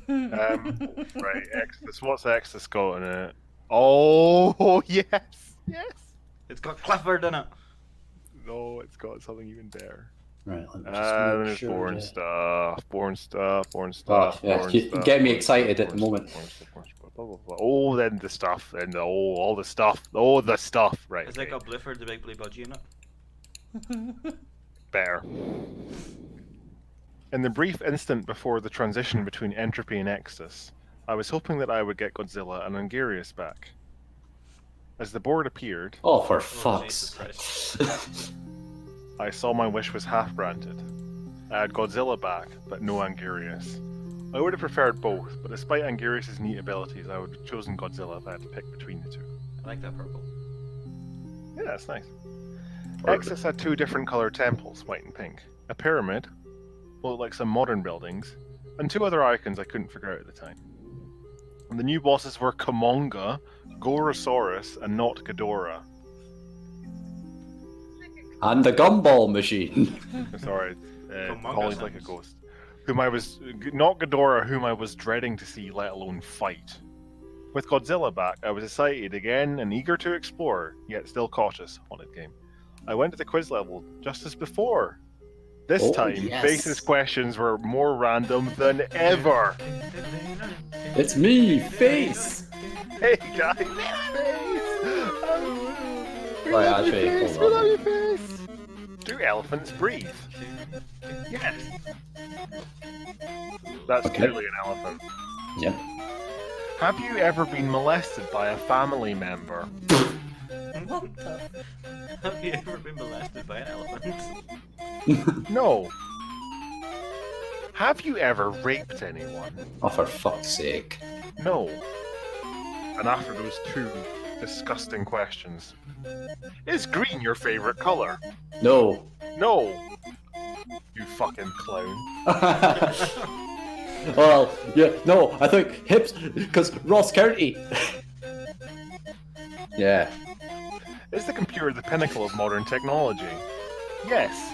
Right, Exodus. What's Exodus got in it? Oh, yes! Yes! It's got Clifford in it. No, it's got something even better. Right, let me just make There's sure. boring stuff, boring stuff, boring Oh, stuff, yeah, boring you stuff. get me boring excited stuff, at the boring moment. stuff, boring stuff, boring stuff, blah, blah, blah. Oh, then the stuff, and all the stuff. Oh, the stuff. Right, Has it got Blifford, the big blue budgie in it? better. In the brief instant before the transition between Entropy and Exodus, I was hoping that I would get Godzilla and Angarius back. As the board appeared, Oh, for Oh, fuck's Jesus sake. I saw my wish was half-granted. I had Godzilla back, but no Angarius. I would have preferred both, but despite Angarius' neat abilities, I would have chosen Godzilla if I had to pick between the two. I like that purple. Yeah, that's nice. Exodus had two different coloured temples, white and pink. A pyramid, well, like some modern buildings, and two other icons I couldn't figure out at the time. And the new bosses were Kamonga, Gorosaurus, and not Ghidorah. And the gumball machine. Sorry, Kamonga Holly's like a sounds- ghost. Whom I was, not Ghidorah, whom I was dreading to see, let alone fight. With Godzilla back, I was excited again and eager to explore, yet still cautious. Haunted game. I went to the quiz level, just as before. This Oh, time, yes. Face's questions were more random than ever. It's me, Face! Hey guys, Face! We Right, love you, actually, Face! hold We on. love you, Face! Do elephants breathe? Yes. That's Okay. clearly an elephant. Yep. Have you ever been molested by a family member? What the? Have you ever been molested by an elephant? No. Have you ever raped anyone? Oh, for fuck's sake. No. And after those two disgusting questions, is green your favorite color? No. No. You fucking clown. Well, yeah, no, I think hips, because Ross County. Yeah. Is the computer the pinnacle of modern technology? Yes.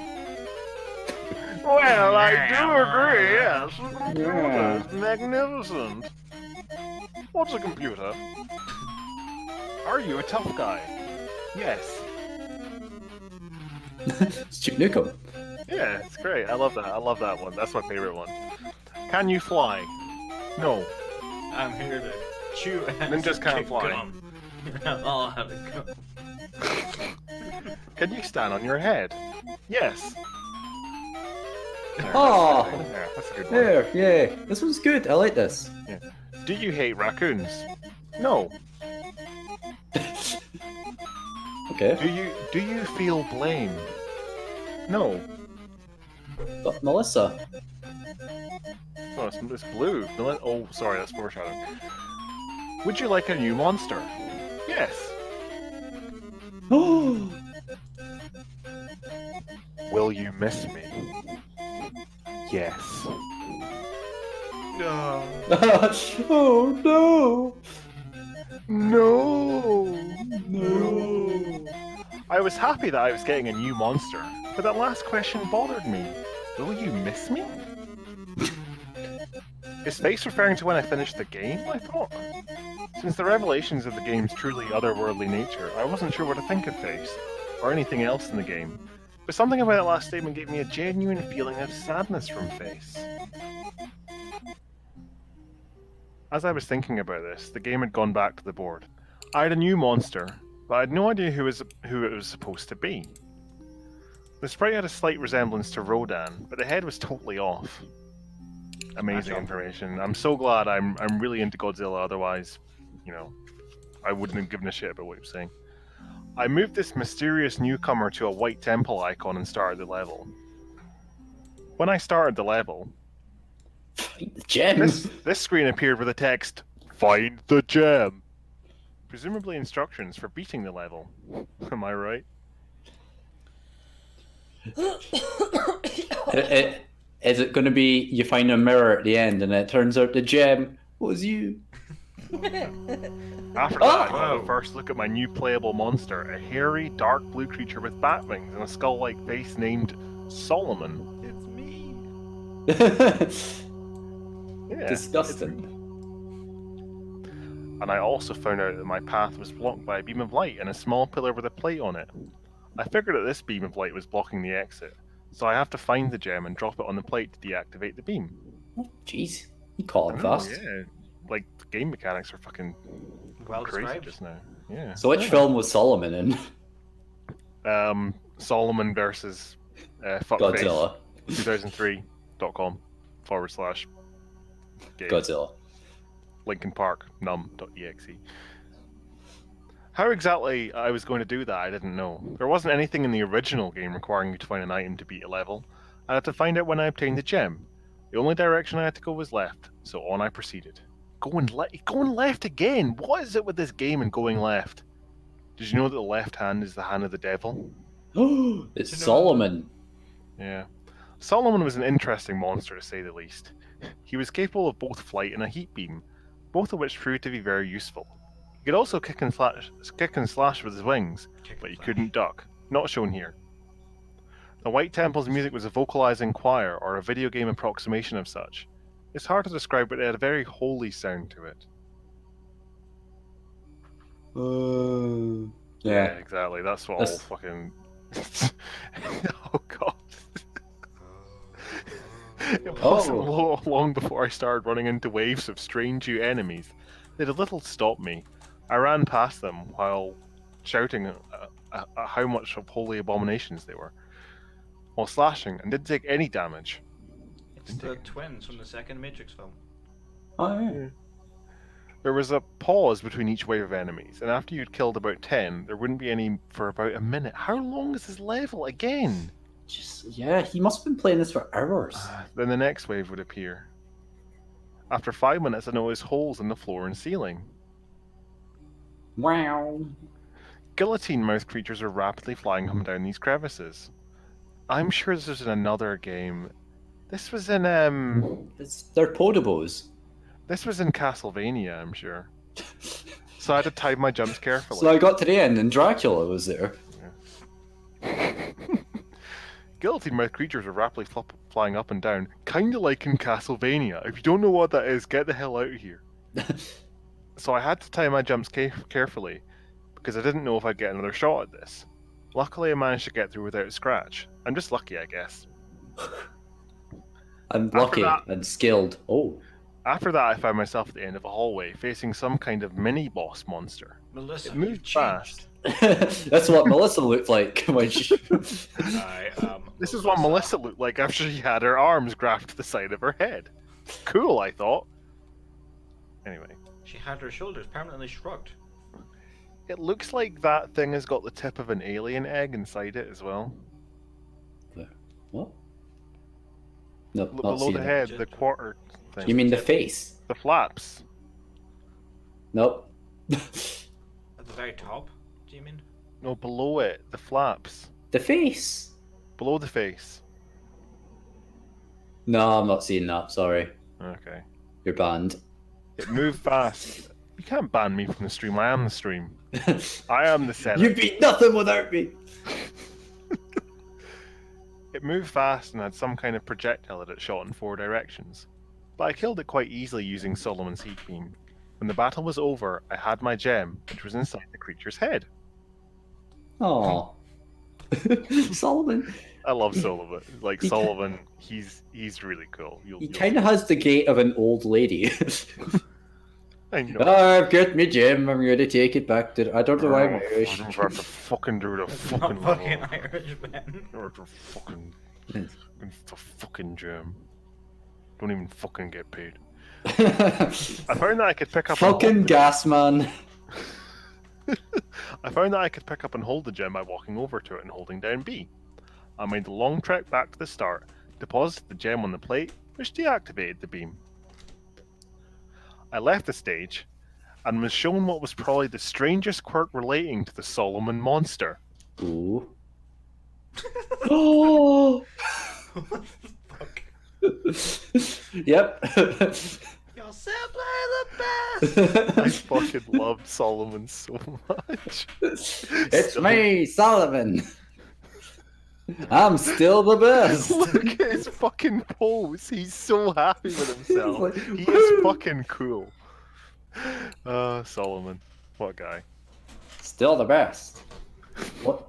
Well, I do agree, yes. The computer is magnificent. What's a computer? Are you a tough guy? Yes. Stu Nukem. Yeah, it's great. I love that. I love that one. That's my favorite one. Can you fly? No. I'm here to chew and Ninjas can't fly. gum. I'll have it go. Can you stand on your head? Yes. Oh, Yeah, that's a good one. there, yeah. This one's good. I like this. Do you hate raccoons? No. Okay. Do you feel blame? No. But Melissa. Oh, it's blue. Oh, sorry, that's foreshadowing. Would you like a new monster? Yes. Oh, Will you miss me? Yes. No. oh no. No. No. I was happy that I was getting a new monster, but that last question bothered me. Will you miss me? Is Face referring to when I finished the game, I thought? Since the revelations of the game's truly otherworldly nature, I wasn't sure what to think of Face, or anything else in the game. But something about that last statement gave me a genuine feeling of sadness from Face. As I was thinking about this, the game had gone back to the board. I had a new monster, but I had no idea who it was supposed to be. The sprite had a slight resemblance to Rodan, but the head was totally off. Amazing information. I'm so glad I'm really into Godzilla, otherwise, you know, I wouldn't have given a shit about what he was saying. I moved this mysterious newcomer to a white temple icon and started the level. When I started the level, Find the gem. this screen appeared with the text, "Find the gem." Presumably instructions for beating the level. Am I right? Is it going to be you find a mirror at the end and it turns out the gem was you? After that, I got a first look at my new playable monster, a hairy, dark blue creature with bat wings and a skull-like face named Solomon. It's me. Yeah, Disgusting. And I also found out that my path was blocked by a beam of light and a small pillar with a plate on it. I figured that this beam of light was blocking the exit, so I have to find the gem and drop it on the plate to deactivate the beam. Oh, jeez. You caught I him know, fast. yeah. Like, the game mechanics are fucking Well crazy described. just now. Yeah. So which film was Solomon in? Solomon versus Godzilla. 2003.com/game. Godzilla. Linkin Park num.exe. How exactly I was going to do that, I didn't know. There wasn't anything in the original game requiring you to find an item to beat a level. I had to find it when I obtained the gem. The only direction I had to go was left, so on I proceeded. Going left again? What is it with this game and going left? Did you know that the left hand is the hand of the devil? It's Solomon. Yeah. Solomon was an interesting monster to say the least. He was capable of both flight and a heat beam, both of which proved to be very useful. He could also kick and slash with his wings, but he couldn't duck. Not shown here. The White Temple's music was a vocalizing choir or a video game approximation of such. It's hard to describe, but it had a very holy sound to it. Yeah. Exactly. That's what That's- all fucking. Oh god. It wasn't long before I started running into waves of strange new enemies. They did little to stop me. I ran past them while shouting at how much of holy abominations they were, while slashing, and didn't take any damage. It's the twins from the second Matrix film. Oh, yeah. There was a pause between each wave of enemies, and after you'd killed about 10, there wouldn't be any for about a minute. How long is this level again? Yeah, he must have been playing this for hours. Then the next wave would appear. After 5 minutes, I noticed holes in the floor and ceiling. Wow. Guillotine mouth creatures are rapidly flying up and down these crevices. I'm sure this was in another game. This was in They're Podobos. This was in Castlevania, I'm sure. So I had to time my jumps carefully. So I got to the end and Dracula was there. Guillotine mouth creatures are rapidly flying up and down, kinda like in Castlevania. If you don't know what that is, get the hell out of here. So I had to time my jumps carefully, because I didn't know if I'd get another shot at this. Luckily I managed to get through without a scratch. I'm just lucky, I guess. I'm lucky and skilled. Oh. After that I found myself at the end of a hallway, facing some kind of mini-boss monster. Melissa, It moved fast. That's what Melissa looked like when she... This is what Melissa looked like after she had her arms grasped to the side of her head. Cool, I thought. Anyway. She had her shoulders permanently shrugged. It looks like that thing has got the tip of an alien egg inside it as well. What? No, not Below seeing the it. head, the quarter thing. You mean the face? The flaps. Nope. At the very top, do you mean? No, below it, the flaps. The face? Below the face. No, I'm not seeing that. Sorry. Okay. You're banned. It moved fast. You can't ban me from the stream. I am the stream. I am the Senate. You'd be nothing without me. It moved fast and had some kind of projectile that it shot in 4 directions. But I killed it quite easily using Solomon's heat beam. When the battle was over, I had my gem, which was inside the creature's head. Oh. Solomon. I love Sullivan. Like he Sullivan, he's really cool. He kind of has the gait of an old lady. I know. Oh, I've got my gem. I'm going to take it back to... I don't know why I'm Irish. I'm about to fucking do the fucking Not fucking Irish, man. Or the fucking gem. Don't even fucking get paid. I found that I could pick up. Fucking gas man. I found that I could pick up and hold the gem by walking over to it and holding down B. I made the long trek back to the start, deposited the gem on the plate, which deactivated the beam. I left the stage, and was shown what was probably the strangest quirk relating to the Solomon monster. Ooh. Oh. What the fuck? Yep. You're simply the best! I fucking loved Solomon so much. It's me, Solomon. I'm still the best. Look at his fucking pose. He's so happy with himself. Like, He "Woo!" is fucking cool. Solomon. What a guy. Still the best. What?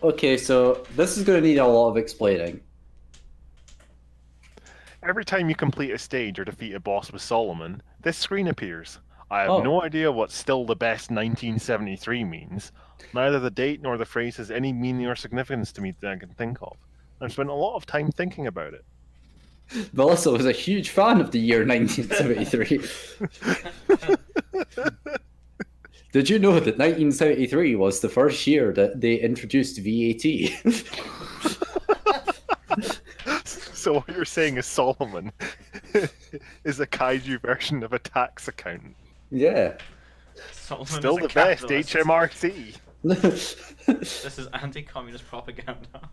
Okay, so this is going to need a lot of explaining. Every time you complete a stage or defeat a boss with Solomon, this screen appears. I have Oh. no idea what still the best 1973 means. Neither the date nor the phrase has any meaning or significance to me that I can think of. I've spent a lot of time thinking about it. Melissa was a huge fan of the year 1973. Did you know that 1973 was the first year that they introduced VAT? So what you're saying is Solomon is a kaiju version of a tax accountant. Yeah. Solomon Still is a the best, capitalist. HMRC. This is anti-communist propaganda.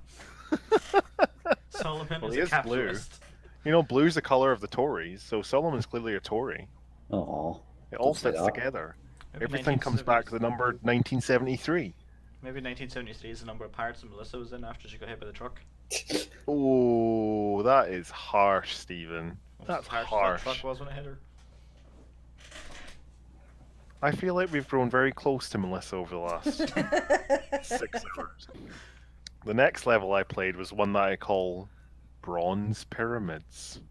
Solomon Well, is he a is blue. capitalist. You know, blue's the colour of the Tories, so Solomon's clearly a Tory. Oh. It all Don't say fits that. together. Maybe Everything comes back to the number 1973. Maybe 1973 is the number of pirates that Melissa was in after she got hit by the truck. Oh, that is harsh, Stephen. What That's harsh harsh. that truck was when it hit her. I feel like we've grown very close to Melissa over the last 6 hours. The next level I played was one that I call Bronze Pyramids.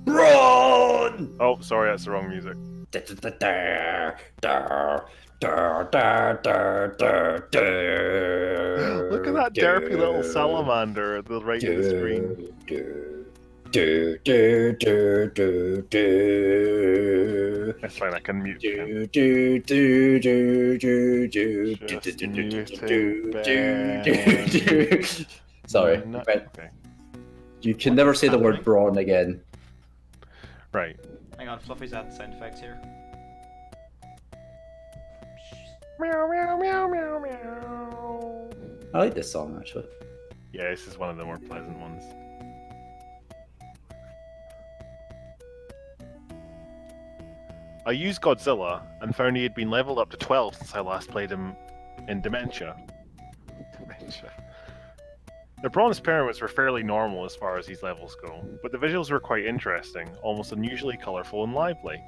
Run! Oh, sorry, that's the wrong music. Look at that derpy little salamander at the right of the screen. That's fine, I can mute him. Sorry, No- but okay. you can never say the word brawn again. Right. Hang on, Fluffy's adding sound effects here. Meow, meow, meow, meow, meow. I like this song actually. Yeah, this is one of the more pleasant ones. I used Godzilla and found he had been leveled up to 12 since I last played him in Dementia. The bronze pyramids were fairly normal as far as these levels go, but the visuals were quite interesting, almost unusually colourful and lively.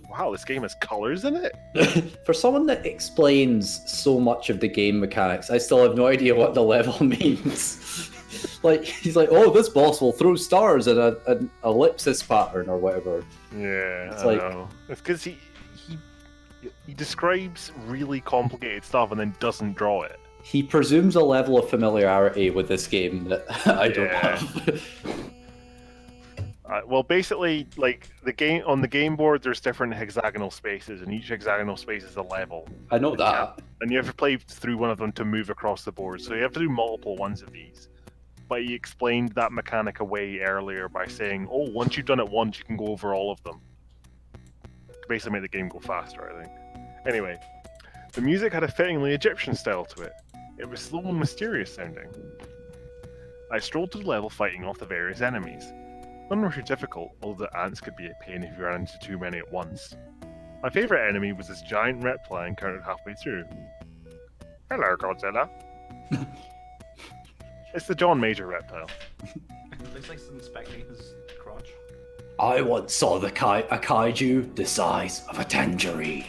Wow, this game has colours in it? For someone that explains so much of the game mechanics, I still have no idea what the level means. Like, he's like, oh, this boss will throw stars in an ellipsis pattern or whatever. Yeah, It's I like- know. It's because he describes really complicated stuff and then doesn't draw it. He presumes a level of familiarity with this game that I don't Yeah. have. Well, basically, like the game on the game board, there's different hexagonal spaces, and each hexagonal space is a level, I know that. and you have to play through one of them to move across the board. So you have to do multiple ones of these. But he explained that mechanic away earlier by saying, "Oh, once you've done it once, you can go over all of them." To basically make the game go faster, I think. Anyway, the music had a fittingly Egyptian style to it. It was slow and mysterious sounding. I strolled through the level fighting off the various enemies. None were too difficult, although the ants could be a pain if you ran into too many at once. My favourite enemy was this giant reptile I encountered halfway through. Hello, Godzilla. It's the John Major reptile. It looks like he's inspecting his crotch. I once saw a kaiju the size of a tangerine.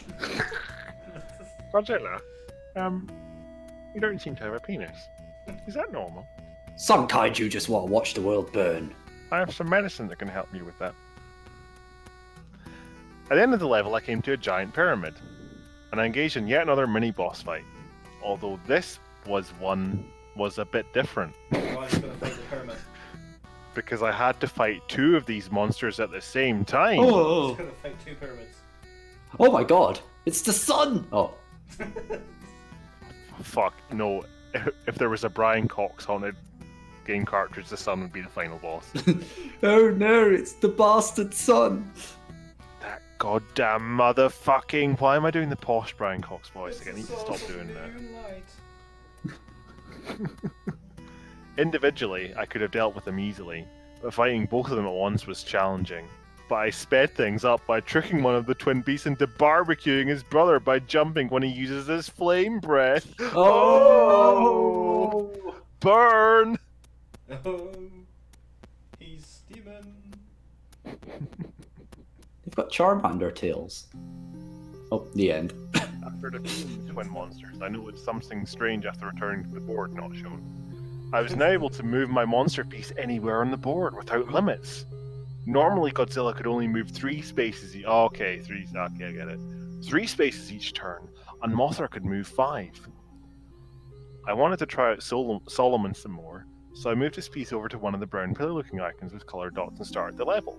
Godzilla, you don't seem to have a penis. Is that normal? Some kaiju just want to watch the world burn. I have some medicine that can help me with that. At the end of the level, I came to a giant pyramid, and I engaged in yet another mini-boss fight. Although this was a bit different, Why are you gonna fight the pyramid? because I had to fight two of these monsters at the same time. Oh, Gonna fight two pyramids. oh my god, it's the sun! Oh, Fuck, no. If there was a Brian Cox haunted game cartridge, the sun would be the final boss. oh no, it's the bastard sun! That goddamn motherfucking... Why am I doing the posh Brian Cox voice again? I need to stop doing that. Individually, I could have dealt with them easily, but fighting both of them at once was challenging. But I sped things up by tricking one of the twin beasts into barbecuing his brother by jumping when he uses his flame breath. Oh! Burn! Oh, he's steaming. They've got Charmander tails. Oh, the end. After defeating the twin monsters, I noticed something strange after returning to the board not shown. I was now able to move my monster piece anywhere on the board without limits. Normally, Godzilla could only move 3 spaces. Okay, I get it. 3 spaces each turn, and Mothra could move 5. I wanted to try out Solomon some more, so I moved his piece over to one of the brown pillar-looking icons with coloured dots and started the level.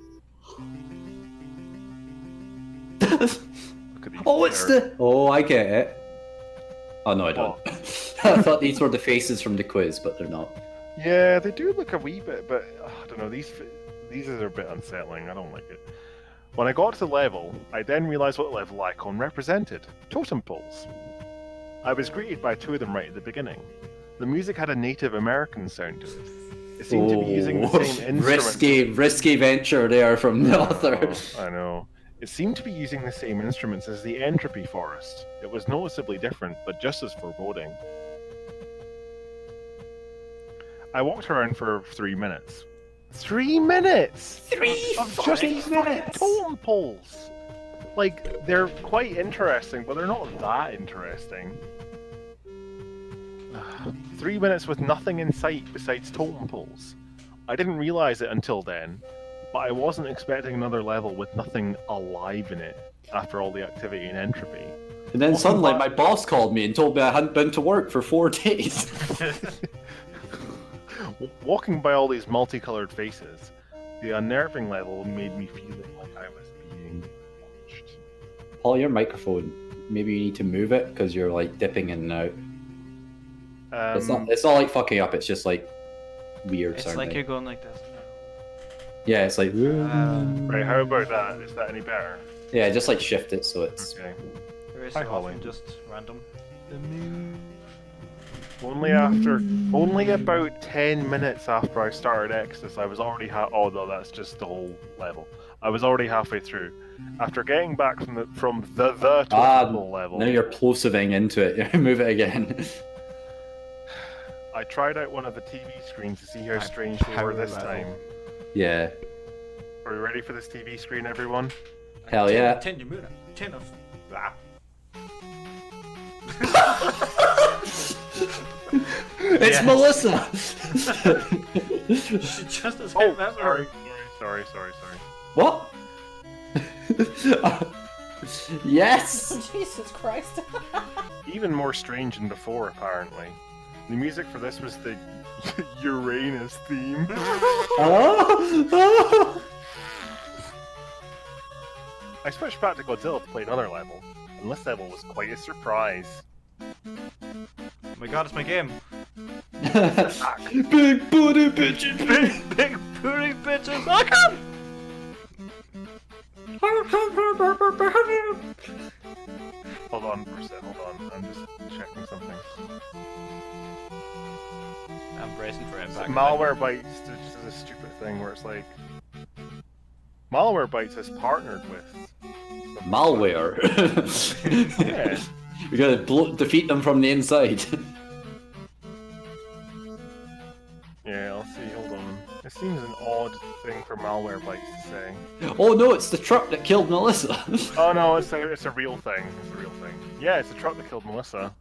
Oh, it's the... Oh, I get it. Oh, no, I don't. I thought these were the faces from the quiz, but they're not. Yeah, they do look a wee bit, but I don't know, these are a bit unsettling. I don't like it. When I got to the level, I then realised what the level icon represented. Totem poles. I was greeted by 2 of them right at the beginning. The music had a Native American sound to it. It seemed to be using the same instrument. Risky venture there from the author. I know. It seemed to be using the same instruments as the Entropy Forest. It was noticeably different, but just as foreboding. I walked around for 3 minutes. 3 minutes! 3 just these minutes! Totem poles! Like, they're quite interesting, but they're not that interesting. 3 minutes with nothing in sight besides totem poles. I didn't realise it until then, but I wasn't expecting another level with nothing alive in it after all the activity in Entropy. And then suddenly my boss called me and told me I hadn't been to work for 4 days. Walking by all these multicoloured faces, the unnerving level made me feel like I was being watched. Paul, your microphone, maybe you need to move it because you're like dipping in and out. It's not like fucking up, it's just like weird It's sounding. like you're going like this. Yeah, it's like... Right, how about that? Is that any better? Yeah, just like shift it so it's... Okay. There is Hi, so Holly. often just random. Only about 10 minutes after I started Exodus, I was already oh no, that's just the whole level. I was already halfway through. After getting back from the total level, Now you're plosiving into it. Move it again. I tried out one of the TV screens to see how strange they were this time. Yeah. Are we ready for this TV screen, everyone? Hell yeah. 10 of... Ah. It's Melissa! She just as remember. Sorry. What? Yes! Jesus Christ. Even more strange than before, apparently. The music for this was the Uranus theme. I switched back to Godzilla to play another level, and this level was quite a surprise. Oh my god, it's my game. Big booty bitches! Big booty bitches! Welcome! Hold on for a sec, hold on. I'm just checking something. I'm bracing for impact. Malware Bytes is a stupid thing where it's like... Malware Bytes has partnered with... Malware. Yeah. We gotta defeat them from the inside. Yeah, I'll see, hold on. It seems an odd thing for Malware Bytes to say. Oh no, it's the truck that killed Melissa. Oh no, it's a real thing. It's a real thing. Yeah, it's the truck that killed Melissa.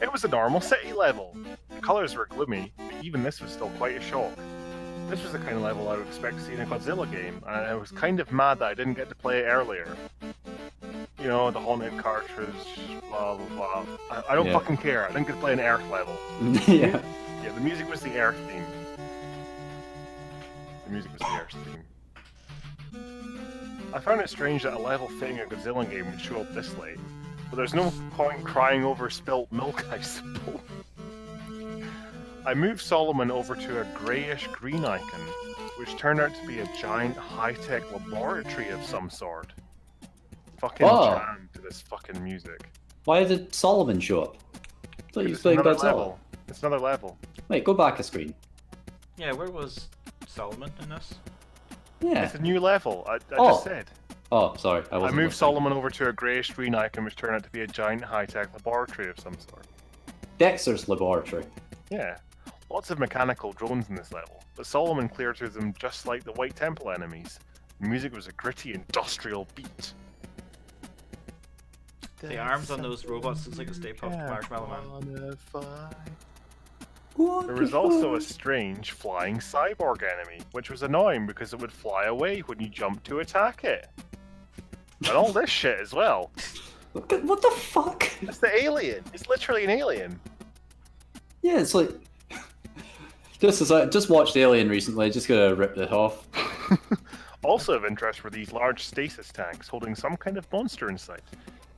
It was a normal city level. The colours were gloomy, but even this was still quite a shock. This was the kind of level I would expect to see in a Godzilla game, and I was kind of mad that I didn't get to play it earlier. You know, the haunted cartridge, blah blah blah. I don't fucking care. I didn't get to play an Earth level. Yeah. Yeah, the music was the Earth theme. The music was the Earth theme. I found it strange that a level fitting a Godzilla game would show up this late, but there's no point crying over spilt milk, I suppose. I moved Solomon over to a greyish-green icon, which turned out to be a giant high-tech laboratory of some sort. Fucking jam to this fucking music. Why did Solomon show up? I thought you was playing Godzilla. Level. It's another level. Wait, go back a screen. Yeah, where was Solomon in this? Yeah. It's a new level. I just said. Oh, sorry. I moved listening. Solomon over to a greyish-green icon, which turned out to be a giant high-tech laboratory of some sort. Dexter's laboratory. Yeah. Lots of mechanical drones in this level, but Solomon cleared through them just like the White Temple enemies. The music was a gritty industrial beat. The arms on those robots looks like a Stay Puft Marshmallow Man. What There the was also a fuck? strange flying cyborg enemy, which was annoying because it would fly away when you jumped to attack it. And all this shit as well. What the fuck? It's the alien. It's literally an alien. Yeah, it's like just watched Alien recently. Just gonna rip it off. Also of interest were these large stasis tanks holding some kind of monster inside.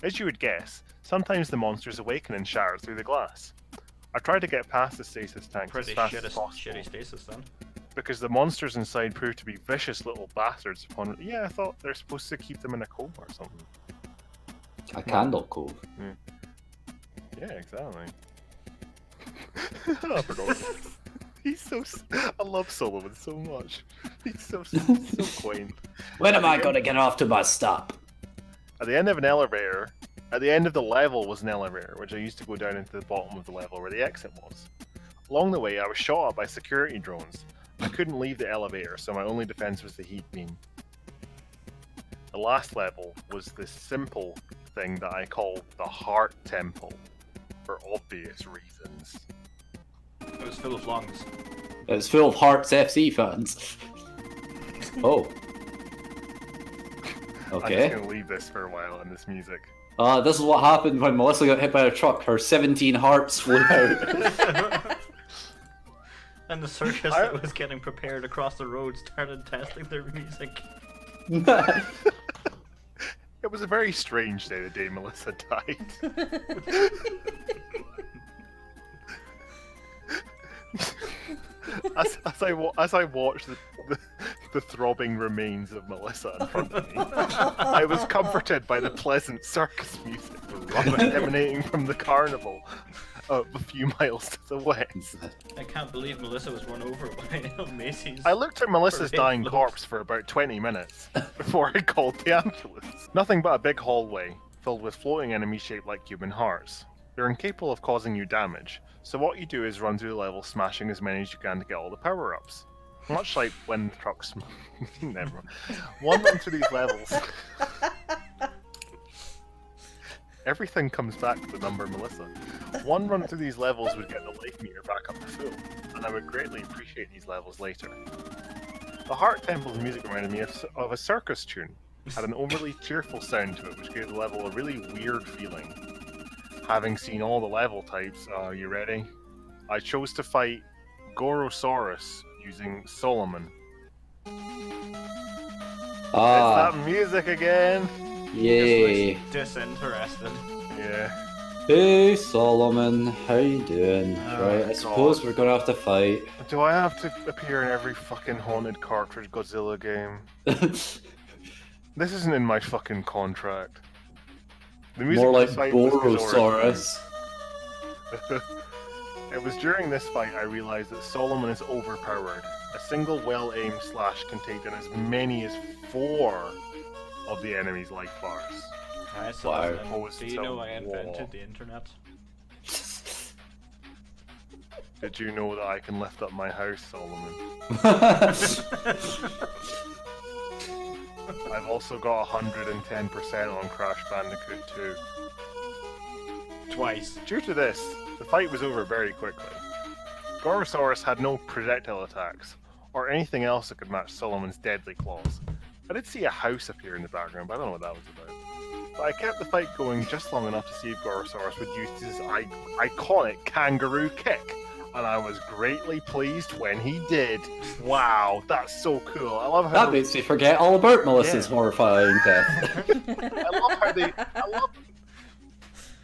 As you would guess, sometimes the monsters awaken and shatter through the glass. I tried to get past the stasis tanks Pretty as fast as possible, shitty stasis then. because the monsters inside proved to be vicious little bastards upon... Yeah, I thought they're supposed to keep them in a coma or something. A candle cove. Yeah, exactly. I forgot. He's so... I love Solomon so much. He's so quaint. When am I gonna get off to my stop? At the end of an elevator, at the end of the level was an elevator, which I used to go down into the bottom of the level where the exit was. Along the way, I was shot at by security drones. I couldn't leave the elevator, so my only defense was the heat beam. The last level was this simple thing that I called the Heart Temple, for obvious reasons. It was full of lungs. It's full of Hearts FC fans. Oh. I'm Okay. just gonna leave this for a while in this music. This is what happened when Melissa got hit by a truck. Her 17 hearts flew out. And the circus that was getting prepared across the road started testing their music. It was a very strange day the day Melissa died. As I watched the throbbing remains of Melissa in front of me, I was comforted by the pleasant circus music emanating from the carnival a few miles to the west. I can't believe Melissa was run over by Macy's. I looked at Melissa's parade dying float. corpse for about 20 minutes before I called the ambulance. Nothing but a big hallway filled with floating enemies shaped like human hearts. They're incapable of causing you damage, so what you do is run through the level smashing as many as you can to get all the power-ups. Much like when trucks... Never mind. One run through these levels... Everything comes back to the number, Melissa. One run through these levels would get the life meter back up to full, and I would greatly appreciate these levels later. The Heart Temple's music reminded me of a circus tune. It had an overly cheerful sound to it, which gave the level a really weird feeling. Having seen all the level types, are you ready? I chose to fight Gorosaurus using Solomon. It's that music again! Yay. Just looks disinterested. Yeah. Hey Solomon, how you doing? Right, I suppose God. we're gonna have to fight. Do I have to appear in every fucking haunted cartridge Godzilla game? This isn't in my fucking contract. The music More for like the fight was Borosaurus. Gorosaurus. It was during this fight I realized that Solomon is overpowered. A single well-aimed slash can take down as many as 4 of the enemy's life bars. Hi, Wow. Solomon. Do you know I invented the internet? Did you know that I can lift up my house, Solomon? I've also got 110% on Crash Bandicoot 2. Twice. Due to this, the fight was over very quickly. Gorosaurus had no projectile attacks, or anything else that could match Solomon's deadly claws. I did see a house appear in the background, but I don't know what that was about. But I kept the fight going just long enough to see if Gorosaurus would use his iconic kangaroo kick, and I was greatly pleased when he did. Wow, that's so cool. I love how That makes me forget all about Melissa's horrifying death. I love how I love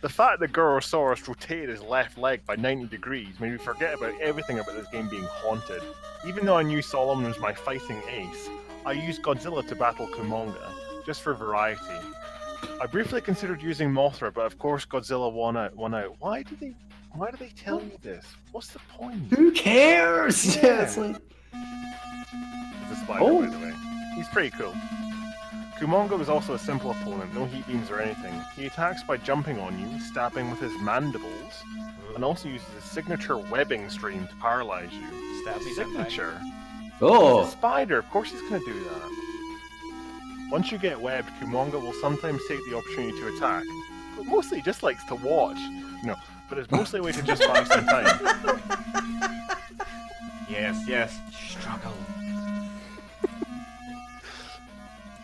the fact that Gorosaurus rotated his left leg by 90 degrees made me forget about everything about this game being haunted. Even though I knew Solomon was my fighting ace, I used Godzilla to battle Kumonga, just for variety. I briefly considered using Mothra, but of course Godzilla won out. Why do they tell you this? What's the point? Who cares? Yeah. It's like... He's a spider, Oh. by the way. He's pretty cool. Kumonga was also a simple opponent, no heat beams or anything. He attacks by jumping on you, stabbing with his mandibles, and also uses his signature webbing stream to paralyze you. Stab me, Signature? He's Oh, a spider, of course he's going to do that. Once you get webbed, Kumonga will sometimes take the opportunity to attack, but mostly he just likes to watch. No, but it's mostly a way to just buy some time. Yes. Struggle.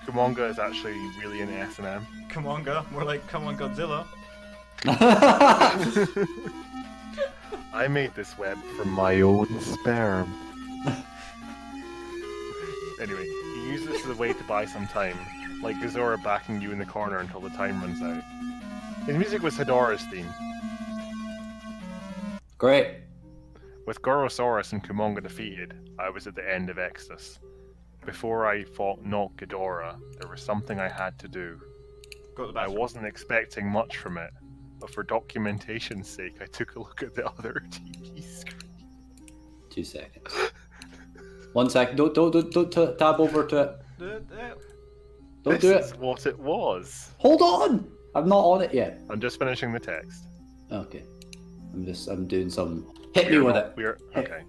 Kumonga is actually really into S&M. Come on, go. More like come on, Godzilla. I made this web from my own sperm. Anyway, he uses this as a way to buy some time, like Gazora backing you in the corner until the time runs out. His music was Hidora's theme. great. With Gorosaurus and Kumonga defeated, I was at the end of Exodus. Before I fought not Ghidorah, there was something I had to do. Go to the I bathroom. wasn't expecting much from it, but for documentation's sake, I took a look at the other TV screen. 2 seconds. 1 sec. Don't tab over to it. Don't do This it. is what it was. Hold on. I'm not on it yet. I'm just finishing the text. Okay. I'm doing some. Hit me with it. We're okay.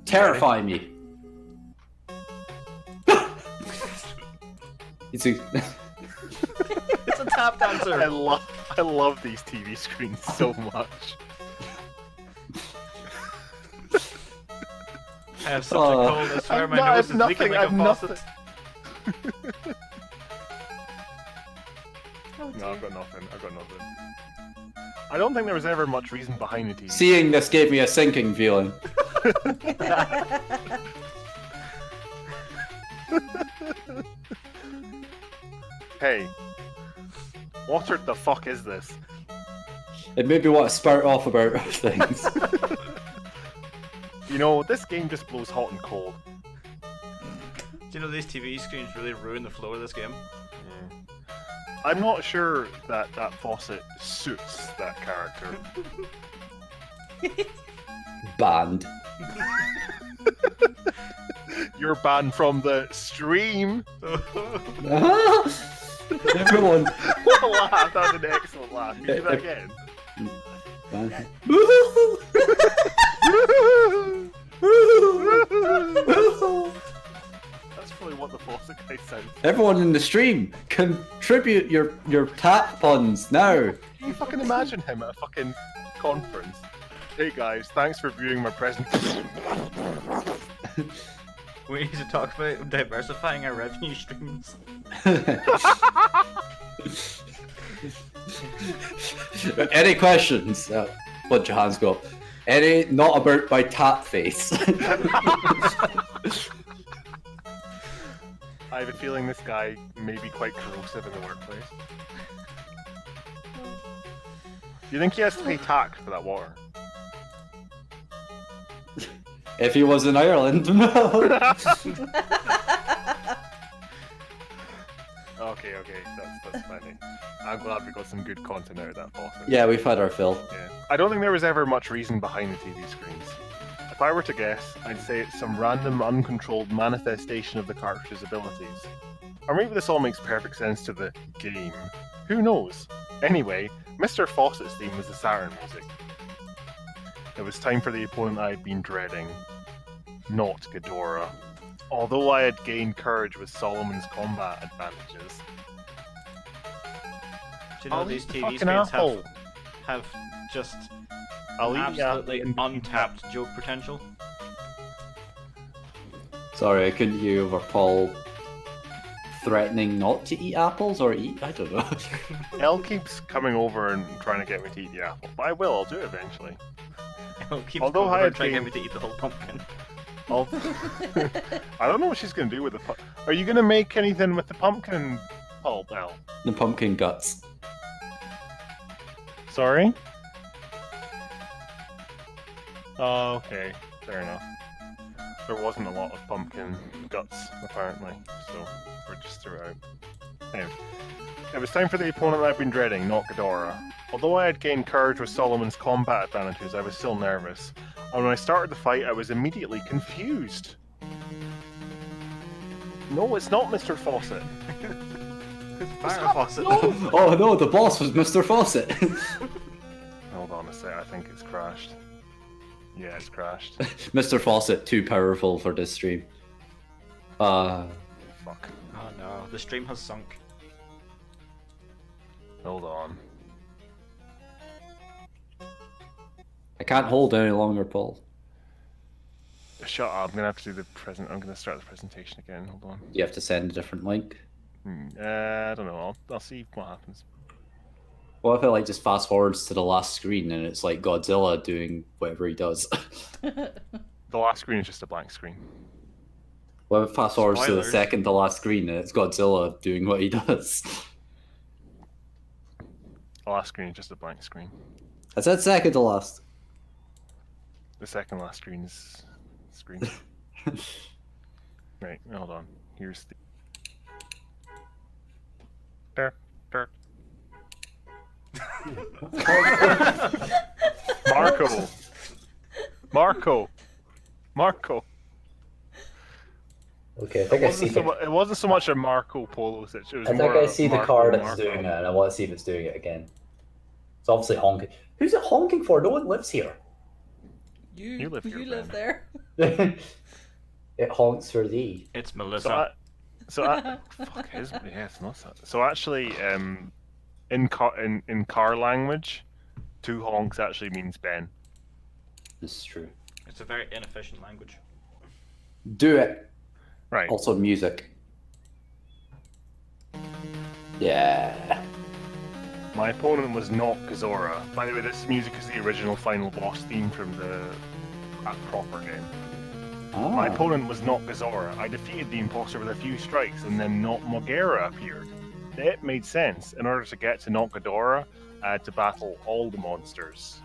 Terrify me. It's a. It's a tap dancer. I love these TV screens so much. I have such a cold. I swear my nose is leaking like a faucet. No, I've got nothing. I don't think there was ever much reason behind the TV. Seeing this gave me a sinking feeling. Hey, what the fuck is this? It made me want to spout off about things. You know, this game just blows hot and cold. Do you know these TV screens really ruin the flow of this game? I'm not sure that that faucet suits that character. Banned. You're banned from the stream. Everyone. What a laugh! That was an excellent laugh. Can you do that again? Banned. That's probably what the faucet guy sounds. Everyone in the stream, contribute your tap puns now. Can you fucking imagine him at a fucking conference? Hey guys, thanks for viewing my presentation. We need to talk about diversifying our revenue streams. Any questions? Bunch of hands go up. Any not about my tap face. I have a feeling this guy may be quite corrosive in the workplace. Do you think he has to pay tax for that water? If he was in Ireland, no. Okay, that's funny. I'm glad we got some good content out of that faucet. Yeah, we've had our fill. Yeah. I don't think there was ever much reason behind the TV screens. If I were to guess, I'd say it's some random, uncontrolled manifestation of the cartridge's abilities. Or maybe this all makes perfect sense to the game. Who knows? Anyway, Mr. Fawcett's theme was the Saturn music. It was time for the opponent I had been dreading. Not Ghidorah. Although I had gained courage with Solomon's combat advantages. Do you know I'll these eat the TV fucking screens apple. have just I'll eat absolutely the apple. untapped joke potential? Sorry, I couldn't hear over Paul threatening not to eat apples or eat. I don't know. Elle keeps coming over and trying to get me to eat the apple, but I will. I'll do it eventually. I'll keep Although I over had trying to get gained- me to eat the whole pumpkin. I don't know what she's going to do with the pumpkin. Are you going to make anything with the pumpkin pulp, Elle? The pumpkin guts. Sorry? Oh, okay. Fair enough. There wasn't a lot of pumpkin guts, apparently, so we're just threw it out. Anyway, it was time for the opponent I've been dreading, not Ghidorah. Although I had gained courage with Solomon's combat advantages, I was still nervous. And when I started the fight, I was immediately confused. No, it's not Mr. Fawcett. Fire faucet. Oh no, the boss was Mr. Fawcett. Hold on a sec, I think it's crashed. Yeah, it's crashed. Mr. Fawcett, too powerful for this stream. Fuck. Oh no, the stream has sunk. Hold on. I can't hold any longer, Paul. Shut up, I'm gonna have to do the present. I'm gonna start the presentation again. Hold on. You have to send a different link. I don't know. I'll see what happens. What if it like just fast forwards to the last screen and it's like Godzilla doing whatever he does? The last screen is just a blank screen. What if it fast forwards to the Spoilers. second to last screen and it's Godzilla doing what he does? The last screen is just a blank screen. I said second to last. The second last screen is screen. Right, hold on. Here's the. There, there. Marco. Marco. Marco. Okay, I think I see. It wasn't so much a Marco Polo situation. It was I think more I see the Marco car that's Marco. doing it, and I want to see if it's doing it again. It's obviously honking. Who's it honking for? No one lives here. You live here, Ben. there. It honks for thee. It's Melissa. Fuck, it is, yeah, it's not that. So actually, in car language, two honks actually means Ben. This is true. It's a very inefficient language. Do it. Right. Also music. Yeah. My opponent was not Gazora. By the way, this music is the original final boss theme from that proper game. Ah. My opponent was not Gazora. I defeated the imposter with a few strikes, and then not Mogera appeared. It made sense. In order to get to not Ghidorah, I had to battle all the monsters.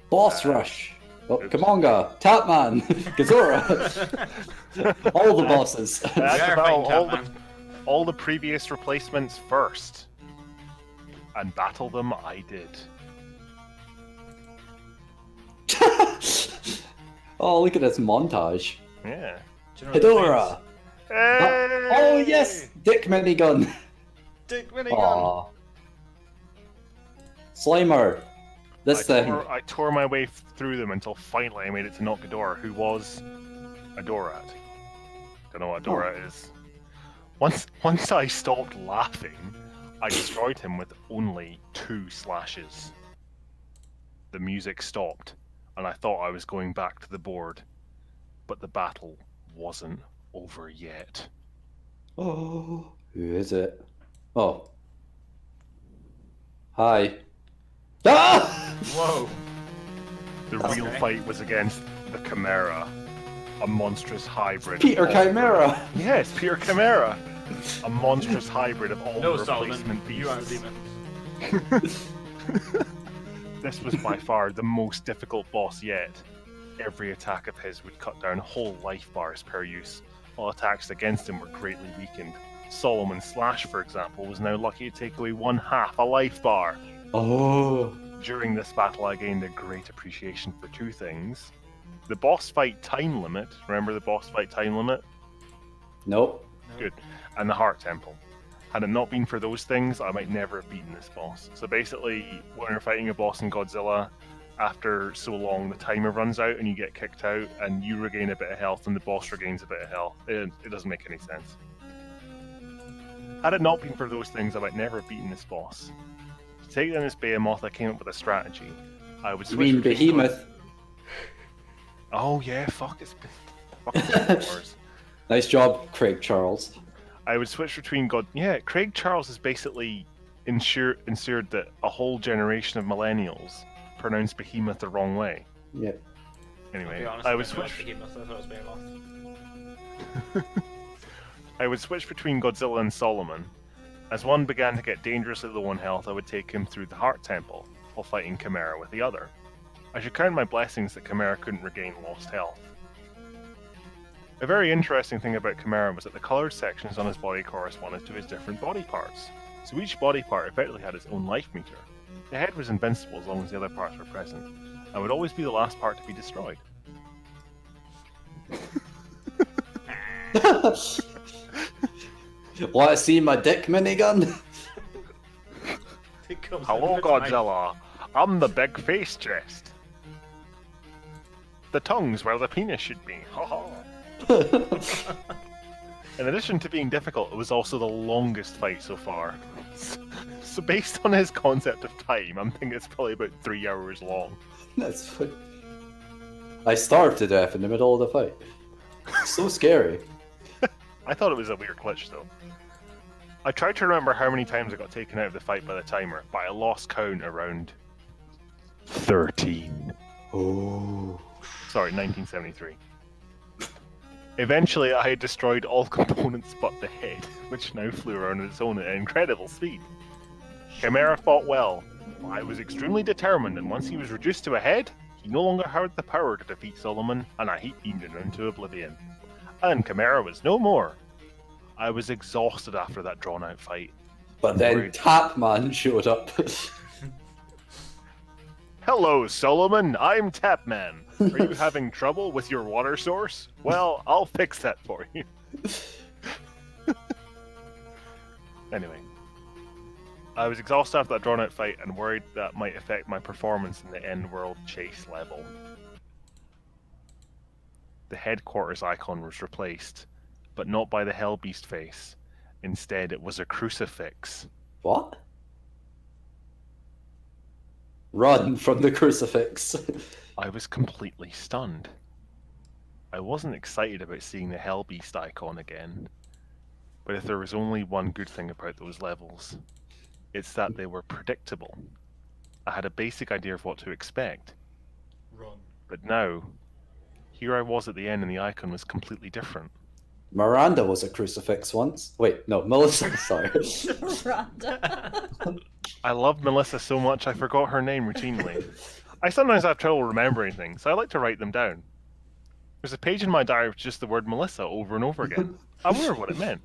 Boss rush. Oh, Kamonga, Tapman, Gazora. All the bosses. I had to are battle fighting all the previous replacements first. And battle them I did. Oh, look at this montage. Yeah. Do you know what it Hedora. Hey! Oh yes, Dick Minigun. means? Dick minigun. Aw. Slimer. This thing. I tore my way through them until finally I made it to not Ghidorah, who was Adorat. Don't know what Adorat is. Once I stopped laughing, I destroyed him with only 2 slashes. The music stopped, and I thought I was going back to the board, but the battle wasn't over yet. Oh, who is it? Oh. Hi. Ah! Whoa. The That's real okay. fight was against the Chimera, a monstrous hybrid. Peter of- Chimera. Yes, Peter Chimera. A monstrous hybrid of all No, the Solomon. replacement You are a beasts. demon. This was by far the most difficult boss yet. Every attack of his would cut down whole life bars per use, while attacks against him were greatly weakened. Solomon's Slash, for example, was now lucky to take away 1/2 a life bar. Oh. During this battle, I gained a great appreciation for 2 things. The boss fight time limit, remember the boss fight time limit? Nope. Good. And the Heart Temple. Had it not been for those things, I might never have beaten this boss. So basically, when you're fighting a boss in Godzilla, after so long, the timer runs out and you get kicked out, and you regain a bit of health, and the boss regains a bit of health. It doesn't make any sense. Had it not been for those things, I might never have beaten this boss. To take down this behemoth, I came up with a strategy. I would You switch mean between Behemoth? Oh yeah, fuck, it's fucking Wars. Nice job, Craig Charles. I would switch between Yeah, Craig Charles has basically ensured that a whole generation of millennials pronounce behemoth the wrong way. Yeah. To Anyway, be honest, I I would didn't know it was switch. Behemoth, I thought it was Behemoth. I would switch between Godzilla and Solomon. As one began to get dangerously low on health, I would take him through the Heart Temple while fighting Chimera with the other. I should count my blessings that Chimera couldn't regain lost health. A very interesting thing about Chimera was that the coloured sections on his body corresponded to his different body parts, so each body part effectively had its own life meter. The head was invincible as long as the other parts were present, and would always be the last part to be destroyed. Want to see my dick minigun? It comes Hello, out of its Godzilla. I'm the big face chest. The tongue's where the penis should be. Ha ha. In addition to being difficult, it was also the longest fight so far. So based on his concept of time, I'm thinking it's probably about 3 hours long. That's fun. I starved to death in the middle of the fight. So scary. I thought it was a weird glitch though. I tried to remember how many times I got taken out of the fight by the timer, but I lost count around 13. Oh. Sorry, 1973. Eventually, I had destroyed all components but the head, which now flew around on its own at incredible speed. Chimera fought well. I was extremely determined, and once he was reduced to a head, he no longer had the power to defeat Solomon, and I heat beamed him into oblivion. And Chimera was no more. I was exhausted after that drawn-out fight. But then Worried. Tapman showed up. Hello, Solomon. I'm Tapman. Are you having trouble with your water source? Well, I'll fix that for you. Anyway, I was exhausted after that drawn-out fight and worried that might affect my performance in the end-world chase level. The headquarters icon was replaced, but not by the Hellbeast face. Instead, it was a crucifix. What? Run from the crucifix. I was completely stunned. I wasn't excited about seeing the Hellbeast icon again, but if there was only one good thing about those levels, it's that they were predictable. I had a basic idea of what to expect, Run. but now, here I was at the end and the icon was completely different. Miranda was a crucifix once. Wait, no, Melissa, sorry. Miranda. I love Melissa so much I forgot her name routinely. I sometimes have trouble remembering things, so I like to write them down. There's a page in my diary with just the word Melissa over and over again. I wonder what it meant.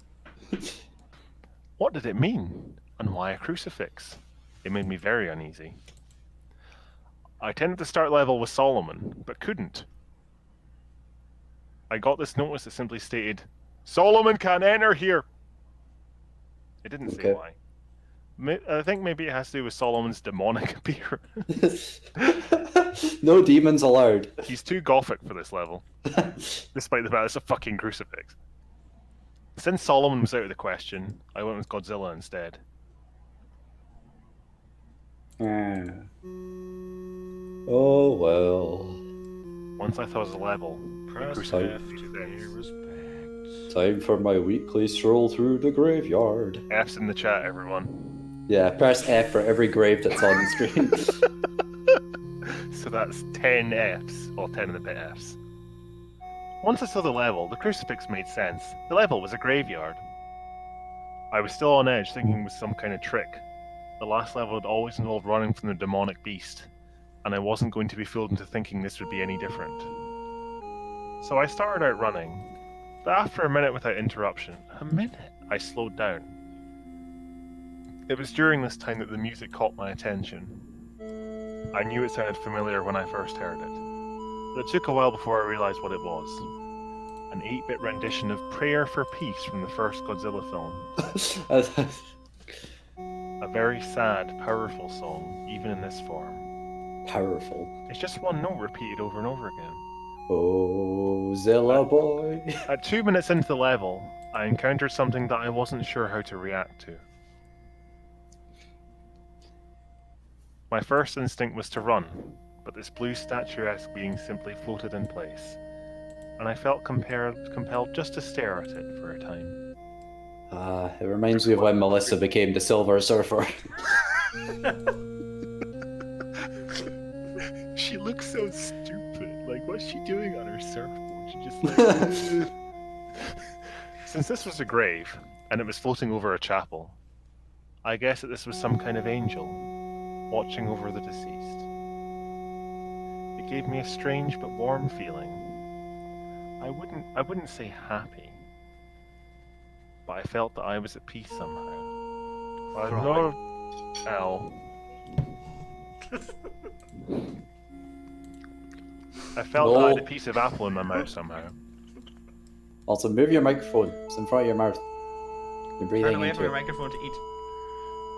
What did it mean? And why a crucifix? It made me very uneasy. I tended to start level with Solomon, but couldn't. I got this notice that simply stated, Solomon can't enter here! It didn't say Okay. why. I think maybe it has to do with Solomon's demonic appearance. No demons allowed. He's too gothic for this level, despite the fact it's a fucking crucifix. Since Solomon was out of the question, I went with Godzilla instead. Oh well. Once I thought it was a level, the Press crucifix F was to there. pay respect. Time for my weekly stroll through the graveyard. F's in the chat, everyone. Yeah, press F for every grave that's on the screen. So that's 10 F's, or 10 in the bit F's. Once I saw the level, the crucifix made sense. The level was a graveyard. I was still on edge, thinking it was some kind of trick. The last level had always involved running from the demonic beast, and I wasn't going to be fooled into thinking this would be any different. So I started out running, but after a minute without interruption, I slowed down. It was during this time that the music caught my attention. I knew it sounded familiar when I first heard it, but it took a while before I realized what it was. An 8-bit rendition of Prayer for Peace from the first Godzilla film. A very sad, powerful song, even in this form. Powerful. It's just one note repeated over and over again. Oh, Zilla boy. At 2 minutes into the level, I encountered something that I wasn't sure how to react to. My first instinct was to run, but this blue statuesque being simply floated in place, and I felt compelled just to stare at it for a time. It reminds me of when Melissa became the Silver Surfer. She looks so stupid. Like, what's she doing on her surfboard? She just like... Since this was a grave, and it was floating over a chapel, I guess that this was some kind of angel, watching over the deceased. It gave me a strange but warm feeling. I wouldn't say happy, but I felt that I was at peace somehow. I'm not L. I felt that I had a piece of apple in my mouth somehow. Also, move your microphone. It's in front of your mouth. You're Turn breathing away from into your it. microphone to eat.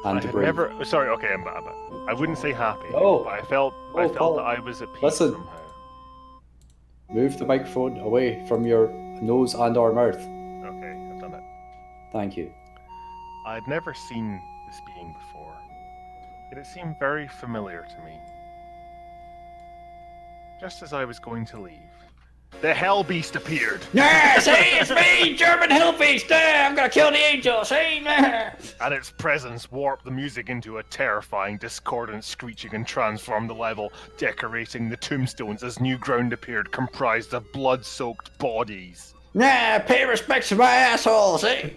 And I to had breathe. never. Sorry, okay, I'm bad. I wouldn't say happy, Oh. but I felt Oh, Paul. that I was at peace Listen. somehow. Move the microphone away from your nose and or mouth. Okay, I've done it. Thank you. I'd never seen this being before, yet it seemed very familiar to me. Just as I was going to leave, the Hell Beast appeared, Yeah, see, it's me, German Hellbeast. I'm gonna kill the angel. See, and its presence warped the music into a terrifying, discordant screeching and transformed the level, decorating the tombstones as new ground appeared, comprised of blood-soaked bodies. Yeah, pay respects to my asshole. See.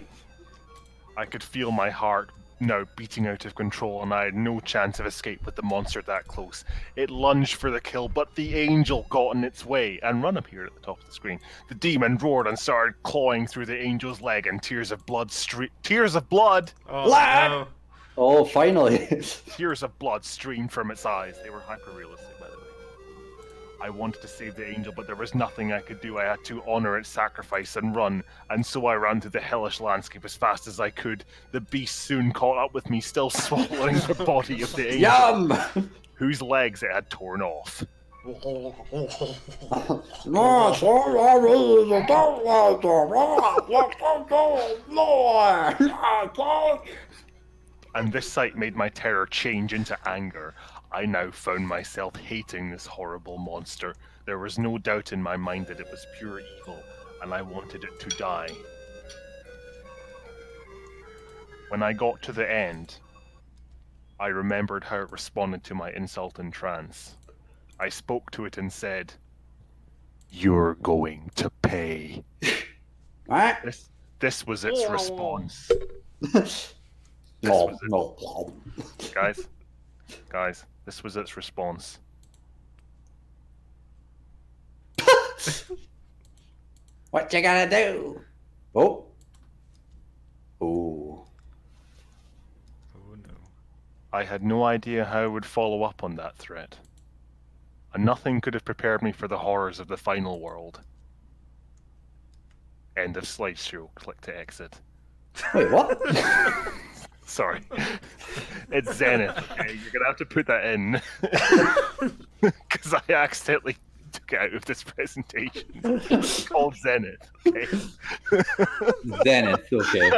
I could feel my heart now beating out of control, and I had no chance of escape with the monster that close. It lunged for the kill, but the angel got in its way, and Run appeared at the top of the screen. The demon roared and started clawing through the angel's leg, and tears of blood Oh, Lad! no. Oh, finally. tears of blood streamed from its eyes. They were hyper-realistic, by the way. I wanted to save the angel, but there was nothing I could do. I had to honor its sacrifice and run, and so I ran through the hellish landscape as fast as I could. The beast soon caught up with me, still swallowing the body of the angel, Yum! whose legs it had torn off. And this sight made my terror change into anger. I now found myself hating this horrible monster. There was no doubt in my mind that it was pure evil, and I wanted it to die. When I got to the end, I remembered how it responded to my insult in trance. I spoke to it and said, "You're going to pay." What? This was its response. No, was it. no. Guys, this was its response. What you gonna do? Oh. Oh. Oh, no. I had no idea how I would follow up on that threat. And nothing could have prepared me for the horrors of the final world. End of slideshow. Click to exit. Wait, what? Sorry. It's Zenith. Okay? You're gonna have to put that in. Because I accidentally took it out of this presentation. It's called Zenith. Okay? Zenith, okay.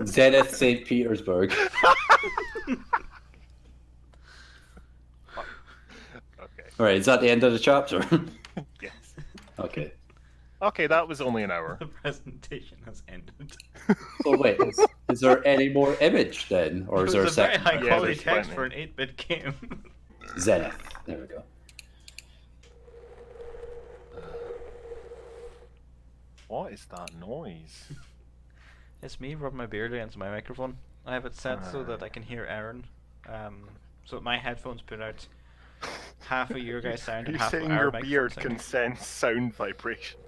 Zenith St. Petersburg. Okay. Alright, is that the end of the chapter? Yes. Okay. Okay, that was only an hour. The presentation has ended. So wait, is there any more image then? Or is It there a was a very second? high Yeah, quality there's text plenty. for an 8-bit game. Zenith. There we go. What is that noise? It's me rubbing my beard against my microphone. I have it set so that I can hear Aaron. So my headphones put out half of your guys' sound Are and you half of saying our your microphone beard sound. can sense sound vibration?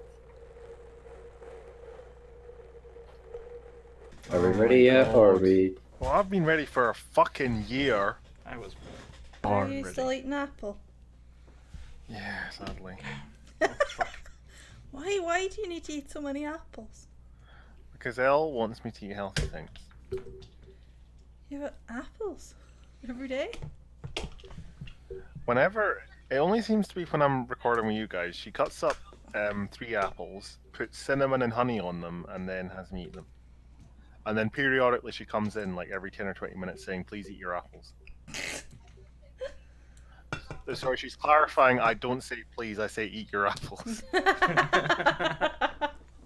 Are we ready yet? Or are we... Well, I've been ready for a fucking year. I was. Are Born you ready. still eating apple? Yeah, sadly. Why do you need to eat so many apples? Because Elle wants me to eat healthy things. You have apples every day? Whenever, it only seems to be when I'm recording with you guys. She cuts up 3 apples, puts cinnamon and honey on them, and then has me eat them. And then periodically she comes in like every 10 or 20 minutes saying, "Please eat your apples." Sorry, she's clarifying. I don't say please. I say eat your apples.